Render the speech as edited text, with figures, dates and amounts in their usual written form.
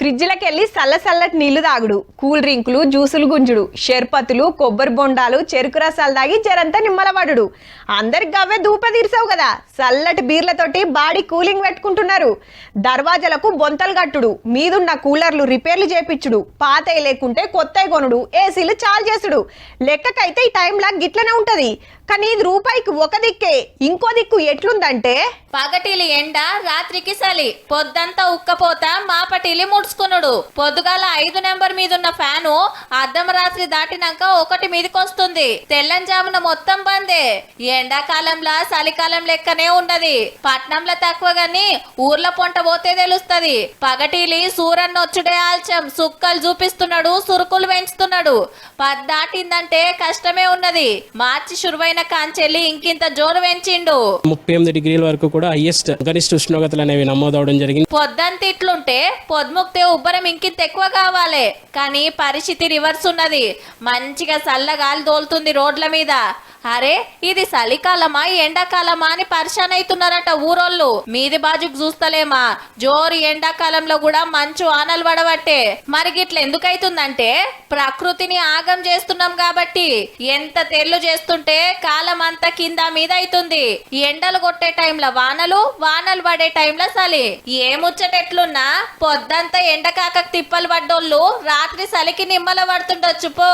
ఫ్రిడ్జ్లకెళ్ళి చల్లటి నీళ్లు తాగుడు, కూల్ డ్రింకులు, జ్యూసులు గుంజుడు, షర్పతులు, కొబ్బరి బొండాలు, చెరుకు రసాలు తాగి జరంతా నిమ్మలవాడు. అందరికి గవ్వే దూప తీర్చావు కదా. చల్లటి బీర్లతోటి బాడీ కూలింగ్ పెట్టుకుంటున్నారు. దర్వాజలకు బొంతలు కట్టుడు, మీదున్న కూలర్లు రిపేర్లు చేపించుడు, పాతయి లేకుంటే కొత్తవి కొనుడు, ఏసీలు చాలు చేసుడు. లెక్కకైతే ఈ టైంలా గిట్లనే ఉంటది. కానీ ఇది రూపాయికి ఒక దిక్కే, ఇంకో దిక్కు ఎట్లుందంటే పగటిలి ఎండ, రాత్రికి చలి, పొద్దంతా ఉక్కపోత, మాపటిలి ముడుచుకునుడు. పొద్దుగాల 5 నెంబర్ మీదున్న ఫ్యాను అర్ధం రాత్రి దాటినాక 1 మీదకొస్తుంది. తెల్లంజామున మొత్తం బందే. ఎండాకాలంలో చలికాలం లెక్కనే ఉండది. పట్నంలో తక్కువ గాని ఊర్ల పొంట పోతే తెలుస్తది. పగటిలి సూరన్నొచ్చుడే ఆల్చం, సుక్కలు చూపిస్తున్నాడు, సురుకులు పెంచుతున్నాడు. దాటిందంటే కష్టమే ఉన్నది. మార్చి శురువైన కాంచెల్లి ఇంకింత జోరు పెంచిండు. 38 డిగ్రీల వరకు కూడా హైయెస్ట్ గరిష్ట ఉష్ణోగ్రతలు అనేవి నమోదవడం జరిగింది. పొద్దంతా ఇట్లుంటే పొద్దుముక్తే ఉబ్బరం ఇంకింత ఎక్కువ కావాలి. కానీ పరిస్థితి రివర్స్ ఉన్నది. మంచిగా చల్లగాలి దోలుతుంది రోడ్ల మీద. అరే ఇది చలికాలమా ఎండాకాలమా అని పరిశాన్ అవుతున్నారట ఊరోళ్ళు. మీది బాజుకు చూస్తలేమా, జోరు ఎండాకాలంలో కూడా మంచు ఆనలు పడబట్టే. మరి గిట్ల ఎందుకైతుందంటే ప్రకృతిని ఆగం చేస్తున్నాం కాబట్టి. ఎంత తెల్లు చేస్తుంటే కాలం అంతా కింద మీద అవుతుంది. ఎండలు కొట్టే టైంలో వానలు, వానలు పడే టైంలో చలి. ఏ ముచ్చటెట్లున్నా పొద్దంతా ఎండకాక తిప్పలు పడ్డోళ్ళు రాత్రి చలికి నిమ్మల పడుతుండొచ్చు పో.